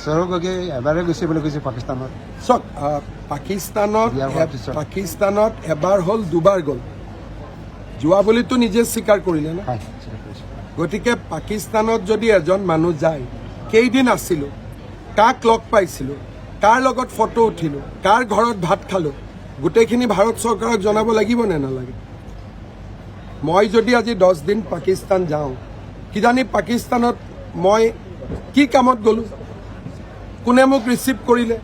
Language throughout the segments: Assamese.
সৌৰভ গগৈ এবাৰে গৈছে বুলি কৈছে পাকিস্তানত। চাওক পাকিস্তানত এবাৰ হ'ল দুবাৰ গ'ল, যোৱা বুলিতো নিজে স্বীকাৰ কৰিলে না। গতিকে পাকিস্তানত যদি এজন মানুহ যায়, কেইদিন আছিলোঁ, কাক লগ পাইছিলোঁ, কাৰ লগত ফটো উঠিলোঁ, কাৰ ঘৰত ভাত খালোঁ, গোটেইখিনি ভাৰত চৰকাৰক জনাব লাগিব নে নালাগে? মই যদি আজি 10 দিন পাকিস্তান যাওঁ, কিজানি পাকিস্তানত মই কি কামত গ'লোঁ, কোনে মোক ৰিচিভ কৰিলে,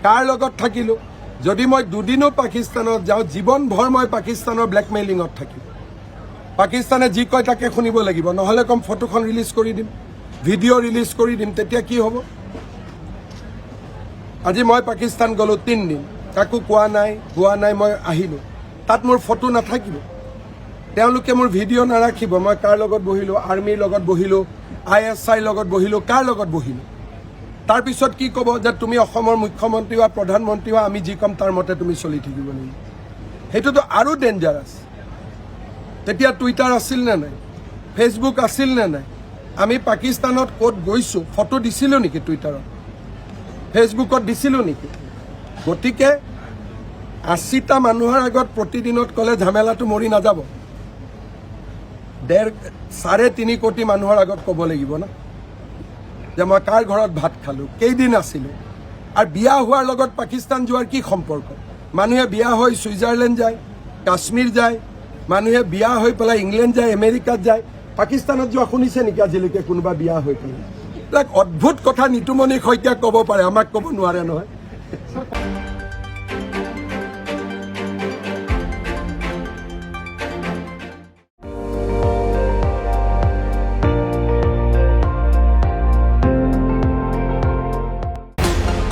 কাৰ লগত থাকিলোঁ। যদি মই 2 দিনো পাকিস্তানত যাওঁ, জীৱনভৰ মই পাকিস্তানৰ ব্লেকমেইলিঙত থাকিম। পাকিস্তানে যি কয় তাকে শুনিব লাগিব, নহ'লে কম ফটোখন ৰিলিজ কৰি দিম, ভিডিঅ' ৰিলিজ কৰি দিম, তেতিয়া কি হ'ব? আজি মই পাকিস্তান গ'লোঁ 3 দিন, কাকো কোৱা নাই হোৱা নাই, মই আহিলোঁ, তাত মোৰ ফটো নাথাকিব, তেওঁলোকে মোৰ ভিডিঅ' নাৰাখিব। মই কাৰ লগত বহিলোঁ, আৰ্মিৰ লগত বহিলোঁ, ISI লগত বহিলোঁ, কাৰ লগত বহিলোঁ, তাৰপিছত কি ক'ব যে তুমি অসমৰ মুখ্যমন্ত্ৰী বা প্ৰধানমন্ত্ৰী বা আমি যি ক'ম তাৰ মতে তুমি চলি থাকিব লাগিব। সেইটোতো আৰু ডেঞ্জাৰাছ। তেতিয়া টুইটাৰ আছিল নে নাই, ফেচবুক আছিল নে নাই, আমি পাকিস্তানত ক'ত গৈছোঁ ফটো দিছিলোঁ নেকি, টুইটাৰত ফেচবুকত দিছিলোঁ নেকি? গতিকে 80টা মানুহৰ আগত প্ৰতিদিনত ক'লে ঝামেলাটো মৰি নাযাব। 3.5 কোটি মানুহৰ আগত ক'ব লাগিব না যে মই কাৰ ঘৰত ভাত খালোঁ, কেইদিন আছিলোঁ। আৰু বিয়া হোৱাৰ লগত পাকিস্তান যোৱাৰ কি সম্পৰ্ক? মানুহে বিয়া হৈ ছুইজাৰলেণ্ড যায়, কাশ্মীৰ যায়, মানুহে বিয়া হৈ পেলাই ইংলেণ্ড যায়, আমেৰিকাত যায়, পাকিস্তানত যোৱা শুনিছে নেকি আজিলৈকে কোনোবা বিয়া হৈ পেলাই? এইবিলাক অদ্ভুত কথা নিতুমণি শইকীয়াক ক'ব পাৰে, আমাক ক'ব নোৱাৰে নহয়।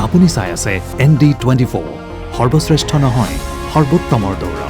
আপুনি চাই আছে ND24, সৰ্বশ্ৰেষ্ঠ নহয় সৰ্বোত্তমৰ দৌৰা।